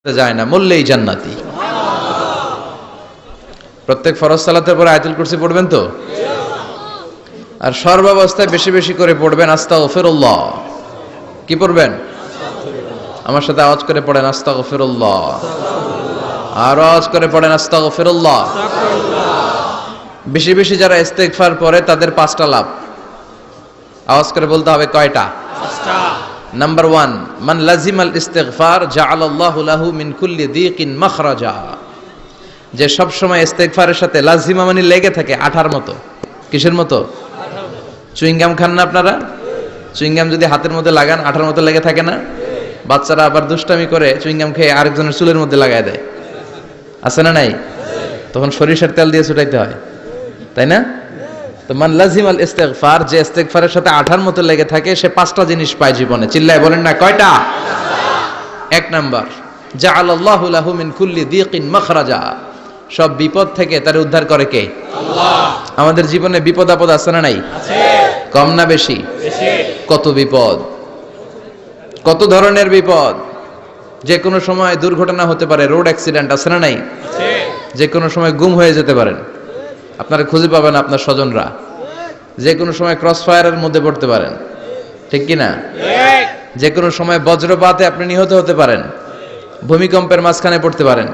যায় না, মরলেই জান্নাতি। প্রত্যেক ফরজ সালাতের পরে আয়াতুল কুরসি পড়বেন তো, আর সর্বাবস্থায় বেশি বেশি করে পড়বেন আস্তাগফিরুল্লাহ। কি পড়বেন? আমার সাথে আওয়াজ করে পড়েন আস্তাগফিরুল্লাহ। আর আওয়াজ করে পড়েন আস্তাগফিরুল্লাহ। বেশি বেশি যারা ইস্তেগফার পড়ে তাদের 5টা লাভ। আওয়াজ করে বলতে হবে কয়টা? 5টা। নাম্বার 1, মান লাজিমাল ইস্তিগফার জাআলাল্লাহু লাহু মিন কুল্লি দীকিন মাখরাজা। যে সব সময় ইস্তিগফারের সাথে লাজিমা মানে লেগে থাকে, আঠার মতো। কিসের মতো? চুইংগাম খান না আপনারা? চুইংগাম যদি হাতের মধ্যে লাগান আঠার মতো লেগে থাকে না? বাচ্চারা আবার দুষ্টামি করে চুইংগাম খেয়ে আরেকজনের চুলের মধ্যে লাগায় দেয়, আছে না নাই? তখন সরিষার তেল দিয়ে ছুটাইতে হয়, তাই না? তো মান লাজিমাল ইস্তিগফার, যে ইস্তিগফারের সাথে আঠার মতো লেগে থাকে, সে 5টা জিনিস পায় জীবনে। চিল্লায় বলেন না কয়টা? 1 নাম্বার, জাআলাল্লাহু লাহু মিন কুল্লি দীকিন মাখরাজা। সব বিপদ থেকে তার উদ্ধার করে কে? আল্লাহ। আমাদের জীবনে বিপদ আপদ আছে না নাই? আছে। কম না বেশি? বেশি। কত বিপদ, কত ধরনের বিপদ। যে কোনো সময় দুর্ঘটনা হতে পারে, রোড অ্যাক্সিডেন্ট, আছে না নাই? আছে। যে কোনো সময় গুম হয়ে যেতে পারেন, আপনারা খুঁজে পাবেন আপনার স্বজনরা। যে কোনো সময় ক্রস ফায়ারের মধ্যে পড়তে পারেন, ঠিক কি না? যে কোনো সময় বজ্রপাতে আপনি নিহত হতে পারেন, ভূমিকম্পের মাঝখানে পড়তে পারেন,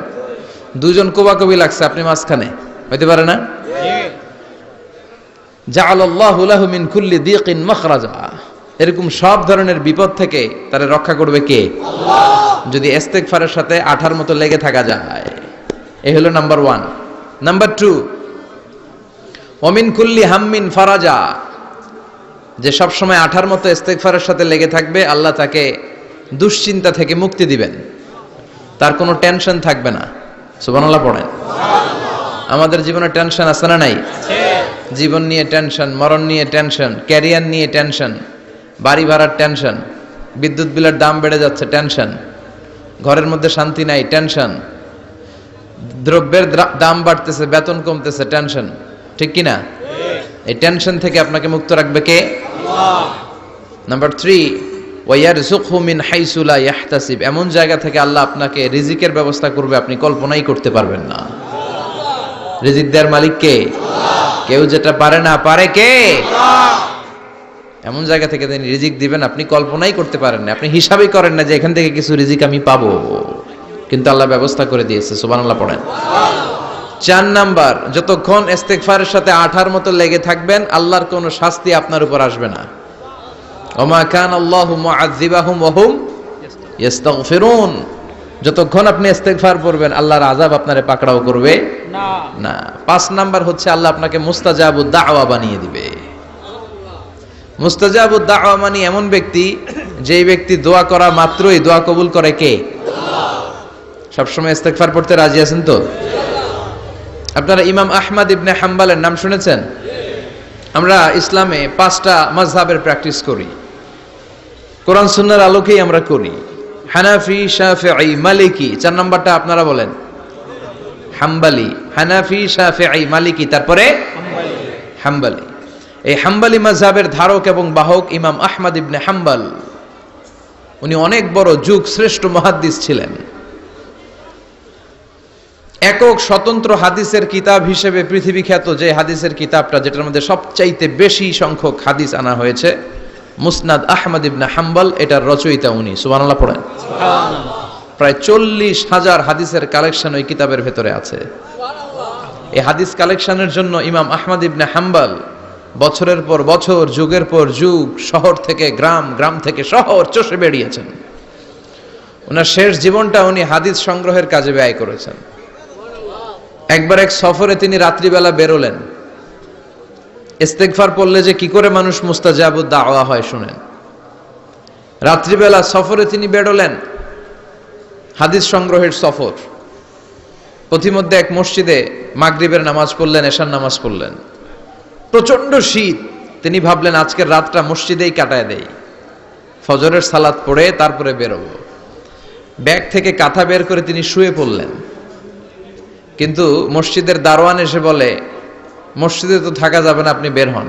দুজন কোবাকবি লাগছে, আপনি মাঝখানে, হইতে পারে না? জাআলাল্লাহু লাহু মিন কুল্লি দীকিন মাখরাজা। এরকম সব ধরনের বিপদ থেকে তারে রক্ষা করবে কে? আল্লাহ। যদি ইস্তিগফারের সাথে আঠার মতো লেগে থাকা যায়। এই হলো নাম্বার 1। নাম্বার 2, ওমিন কুল্লি হাম্মিন ফারাজা। যে সব সময় আঠার মতো ইস্তিগফারের সাথে লেগে থাকবে, আল্লাহ তাকে দুশ্চিন্তা থেকে মুক্তি দিবেন, তার কোনো টেনশন থাকবে না। সুবহানাল্লাহ পড়েন। আমাদের জীবনে টেনশন আছে না নাই? জীবন নিয়ে টেনশন, মরণ নিয়ে টেনশন, ক্যারিয়ার নিয়ে টেনশন, বাড়ি ভাড়ার টেনশন, বিদ্যুৎ বিলের দাম বেড়ে যাচ্ছে, টেনশন, ঘরের মধ্যে শান্তি নাই, টেনশন, দ্রব্যের দাম বাড়তেছে, বেতন কমতেছে, টেনশন, ঠিক কি না? এই টেনশন থেকে আপনাকে মুক্ত রাখবে কে? আল্লাহ। নাম্বার 3, ওয়ায়ারযুকহু মিন হাইসু লা ইয়াহতাসিব। এমন জায়গা থেকে আল্লাহ আপনাকে রিজিকের ব্যবস্থা করবে, আপনি কল্পনাই করতে পারবেন না। রিজিক দেওয়ার মালিক কে? আল্লাহ। কেউ যেটা পারে না, পারে কে? আল্লাহ। এমন জায়গা থেকে তিনি রিজিক দিবেন, আপনি কল্পনাই করতে পারেন না। আপনি হিসাবই করেন না যে এখান থেকে কিছু রিজিক আমি পাবো, কিন্তু আল্লাহ ব্যবস্থা করে দিয়েছে। সুবহানাল্লাহ পড়েন। 4 নাম্বার, যতক্ষণ ইস্তিগফারের সাথে আঠার মতো লেগে থাকবেন, আল্লাহর কোনো শাস্তি আপনার উপর আসবে না। ওমা কানাল্লাহু মুআযযিবাহুম ওয়া হুম ইস্তাগফিরুন। যতক্ষণ আপনি ইস্তিগফার পড়বেন, আল্লাহর আযাব আপনারে পাকড়াও করবে না। 5 নাম্বার হচ্ছে আল্লাহ আপনাকে মুস্তাজাবুদ দাওয়া বানিয়ে দিবে। মুস্তাজাবুদ দাওয়া মানে এমন ব্যক্তি, যেই ব্যক্তি দোয়া করা মাত্রই দোয়া কবুল করে কে? আল্লাহ। সবসময় ইস্তিগফার পড়তে রাজি আছেন তো? আপনারা ইমাম আহমদ ইবনে হাম্বলের নাম শুনেছেন? আমরা ইসলামে 5টা মাযহাবের প্র্যাকটিস করি, কোরআন সুন্নাহর আলোকেই আমরা করি। হানাফি, শাফিঈ, মালিকি। 4 নাম্বারটা আপনারা বলেন, হাম্বলি। হানাফি, শাফিঈ, মালিকি, তারপরে হাম্বলি। এই হাম্বলি মাযহাবের ধারক এবং বাহক ইমাম আহমদ ইবনে হাম্বল। উনি অনেক বড় যুগ শ্রেষ্ঠ মুহাদ্দিস ছিলেন। একক স্বতন্ত্র হাদিসের কিতাব হিসেবে পৃথিবী খ্যাত যে হাদিসের কিতাবটা, যেটার মধ্যে সবচাইতে বেশি সংখ্যক হাদিস আনা হয়েছে, মুসনাদ আহমদ ইবনে হাম্বল, এটার রচয়িতা উনি। সুবহানাল্লাহ পড়েন। প্রায় 40,000 হাদিসের কালেকশন ওই কিতাবের ভেতরে আছে। এই হাদিস কালেকশনের জন্য ইমাম আহমদ ইবনে হাম্বল বছরের পর বছর, যুগের পর যুগ, শহর থেকে গ্রাম, গ্রাম থেকে শহর চষে বেরিয়েছেন। ওনার শেষ জীবনটা উনি হাদিস সংগ্রহের কাজে ব্যয় করেছেন। একবার এক সফরে তিনি রাত্রিবেলা বেরোলেন। ইস্তিগফার পড়লে যে কি করে মানুষ মুস্তাজাবুদ দাওয়া হয় শুনেন। রাত্রিবেলা সফরে তিনি বেরোলেন, হাদিস সংগ্রহের সফর। পথিমধ্যে এক মসজিদে মাগরিবের নামাজ পড়লেন, এশার নামাজ পড়লেন। প্রচন্ড শীত। তিনি ভাবলেন আজকের রাতটা মসজিদেই কাটায় দেই, ফজরের সালাত পড়ে তারপরে বেরোবো। ব্যাগ থেকে কাঁথা বের করে তিনি শুয়ে পড়লেন। কিন্তু মসজিদের দারোয়ান এসে বলে, মসজিদে তো থাকা যাবে না, আপনি বের হন।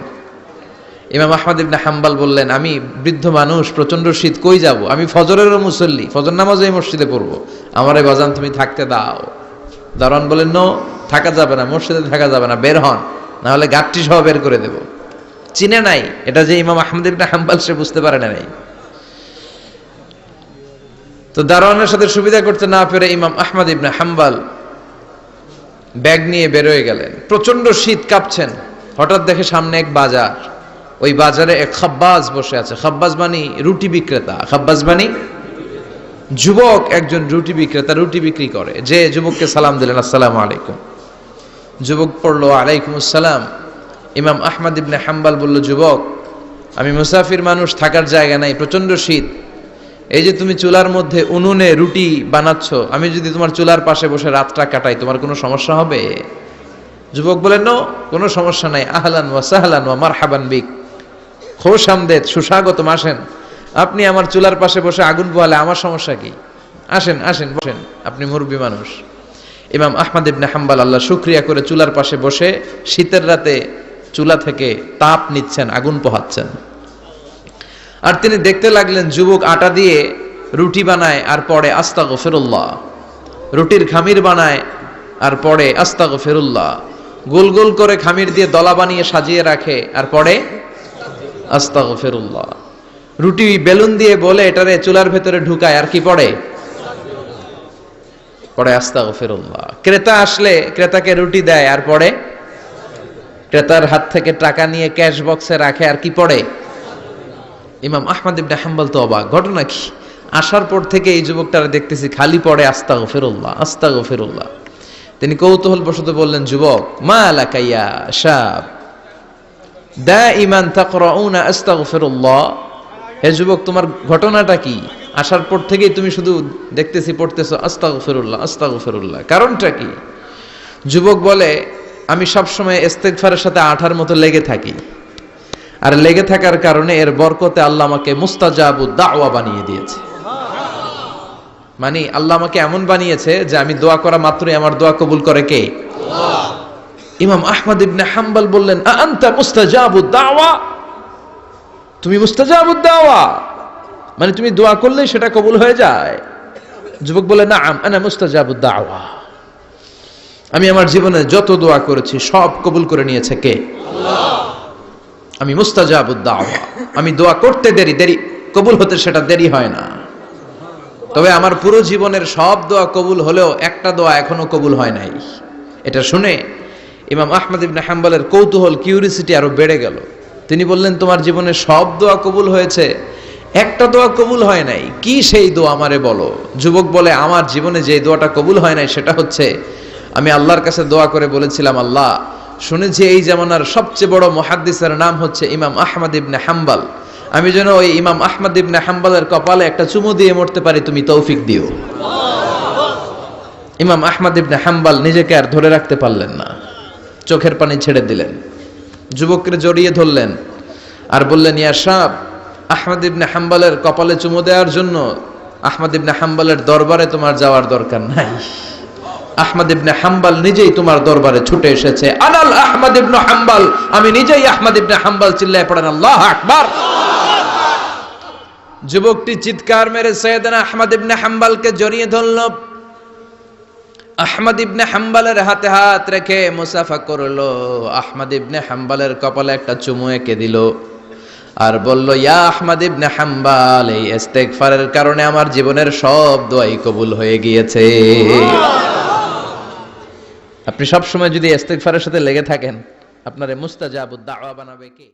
ইমাম আহমদ ইবনে হাম্বল বললেন, আমি বৃদ্ধ মানুষ, প্রচন্ড শীত, কই যাব? আমি ফজরেরও মুসল্লি, ফজর নামাজও এই মসজিদে পড়বো, আমারে বাজান তুমি থাকতে দাও। দারোয়ান বলেন, নো, থাকা যাবে না, মসজিদে থাকা যাবে না, বের হন, না হলে গাঠটি সহ বের করে দেব। চিনে নাই এটা যে ইমাম আহমদ ইবনে হাম্বল, সে বুঝতে পারে নাই। তো দারোয়ানের সাথে সুবিধা করতে না পেরে ইমাম আহমদ ইবনে হাম্বল ব্যাগ নিয়ে বেরোয় গেলেন। প্রচন্ড শীত, কাঁপছেন। হঠাৎ দেখে সামনে এক বাজার, ওই বাজারে এক খাব্বাজ বসে আছে। খাব্বাজ মানে রুটি বিক্রেতা, খাব্বাজ মানে যুবক, একজন রুটি বিক্রেতা, রুটি বিক্রি করে। যে যুবককে সালাম দিলেন, আসসালামু আলাইকুম। যুবক পড়লো, আলাইকুম আসসালাম। ইমাম আহমদ ইবনে হাম্বল বলল, যুবক, আমি মুসাফির মানুষ, থাকার জায়গা নাই, প্রচন্ড শীত, এই যে তুমি চুলার মধ্যে উনুনে রুটি বানাচ্ছ, আমি যদি তোমার চুলার পাশে বসে রাতটা কাটাই, তোমার কোনো সমস্যা হবে? যুবক বলেন, নো, কোনো সমস্যা নাই, আহলান ওয়া সাহলান ওয়া মারহাবান বিক, খোশ আমদেদ, সুস্বাগতম, আসেন। আপনি আমার চুলার পাশে বসে আগুন পোহালে আমার সমস্যা কি? আসেন আসেন, বসেন, আপনি মুরব্বী মানুষ। ইমাম আহমদ ইবনে হাম্বল আল্লাহ শুকরিয়া করে চুলার পাশে বসে শীতের রাতে চুলা থেকে তাপ নিচ্ছেন, আগুন পোহাচ্ছেন। আর তিনি দেখতে লাগলেন, যুবক আটা দিয়ে রুটি বানায় আর পড়ে আস্তাগফিরুল্লাহ, রুটির খামির বানায় আর পড়ে আস্তাগফিরুল্লাহ, গোল গোল করে খামির দিয়ে দলা বানিয়ে সাজিয়ে রাখে আর পড়ে আস্তাগফিরুল্লাহ, রুটি বেলুন দিয়ে বলে এটারে চুলার ভেতরে ঢুকায় আর কি পড়ে আস্তাগফিরুল্লাহ। ক্রেতা আসলে ক্রেতাকে রুটি দেয় আর পড়ে, ক্রেতার হাত থেকে টাকা নিয়ে ক্যাশ বক্সে রাখে আর কি পড়ে। ইমাম আহমদ ইবনে হাম্বল তো অবাক, ঘটনা কি? আসার পর থেকে এই যুবকটারে দেখতেছি খালি পড়ে আস্তাগফিরুল্লাহ আস্তাগফিরুল্লাহ। তিনি কৌতূহল বশত বললেন, যুবক, মা লাকা ইয়া শাব দাইমান তাকরাউনা আস্তাগফিরুল্লাহ, হে যুবক, তোমার ঘটনাটা কি? আসার পর থেকেই তুমি শুধু দেখতেছি পড়তেছো আস্তাগফিরুল্লাহ আস্তাগফিরুল্লাহ, কারণটা কি? যুবক বলে, আমি সবসময় ইস্তেগফারের সাথে আঠার মতো লেগে থাকি, আর লেগে থাকার কারণে এর বরকতে আল্লাহ আমাকে মুস্তাজাবুদ দাওয়া বানিয়ে দিয়েছে। মানে আল্লাহ আমাকে এমন বানিয়েছে যে আমি দোয়া করা মাত্রই আমার দোয়া কবুল করে কে? আল্লাহ। ইমাম আহমদ ইবনে হাম্বল বললেন, আনতা মুস্তাজাবুদ দাওয়া, তুমি মুস্তাজাবুদ দাওয়া, মানে তুমি দোয়া করলেই সেটা কবুল হয়ে যায়? যুবক বলে, নাআম আনা মুস্তাজাবুদ দাওয়া, আমি আমার জীবনে যত দোয়া করেছি সব কবুল করে নিয়েছে কে? আল্লাহ। আমি মুস্তাজাবুদ দাওয়া, আমি দোয়া করতে দেরি কবুল হতে সেটা দেরি হয় না। তবে আমার পুরো জীবনের সব দোয়া কবুল হলেও একটা দোয়া এখনো কবুল হয় নাই। এটা শুনে ইমাম আহমদ ইবনে হাম্বলের কৌতূহল, কিউরিসিটি আরো বেড়ে গেল। তিনি বললেন, তোমার জীবনে সব দোয়া কবুল হয়েছে, একটা দোয়া কবুল হয় নাই, কি সেই দোয়া আমারে বলো? যুবক বলে, আমার জীবনে যে দোয়াটা কবুল হয় নাই সেটা হচ্ছে, আমি আল্লাহর কাছে দোয়া করে বলেছিলাম, আল্লাহ, শুনেছি এই জামানার সবচেয়ে বড় মুহাদ্দিসের নাম হচ্ছে ইমাম আহমদ ইবনে হাম্বল, আমি যেন ওই ইমাম আহমদ ইবনে হাম্বলের কপালে একটা চুমু দিয়ে মরতে পারি, তুমি তৌফিক দিও। ইমাম আহমদ ইবনে হাম্বল নিজেকে আর ধরে রাখতে পারলেন না, চোখের পানি ছেড়ে দিলেন, যুবককে জড়িয়ে ধরলেন আর বললেন, ইয়া শাব, আহমদ ইবনে হাম্বলের কপালে চুমু দেওয়ার জন্য আহমদ ইবনে হাম্বলের দরবারে তোমার যাওয়ার দরকার নাই, আহমদ ইবনে হাম্বল নিজেই তোমার দরবারে ছুটে এসেছে। আনাল আহমদ ইবনে হাম্বল, আমি নিজেই আহমদ ইবনে হাম্বল। চিল্লায় পড়েন আল্লাহু আকবার। যুবকটি চিৎকার মেরে সাইয়েদনা আহমদ ইবনে হাম্বলকে জড়িয়ে ধরল। আহমদ ইবনে হাম্বলের হাতে হাত রেখে মুসাফা করলো, আহমদ ইবনে হাম্বলের কপালে একটা চুমু এঁকে দিল আর বলল, ইয়া আহমদ ইবনে হাম্বল, এই ইস্তেগফারের কারণে আমার জীবনের সব দোয়াই কবুল হয়ে গিয়েছে। আপনি সব সময় যদি ইস্তেগফারের সাথে লেগে থাকেন, আপনারে মুস্তাজাবুদ দাওয়া বানাবে কে?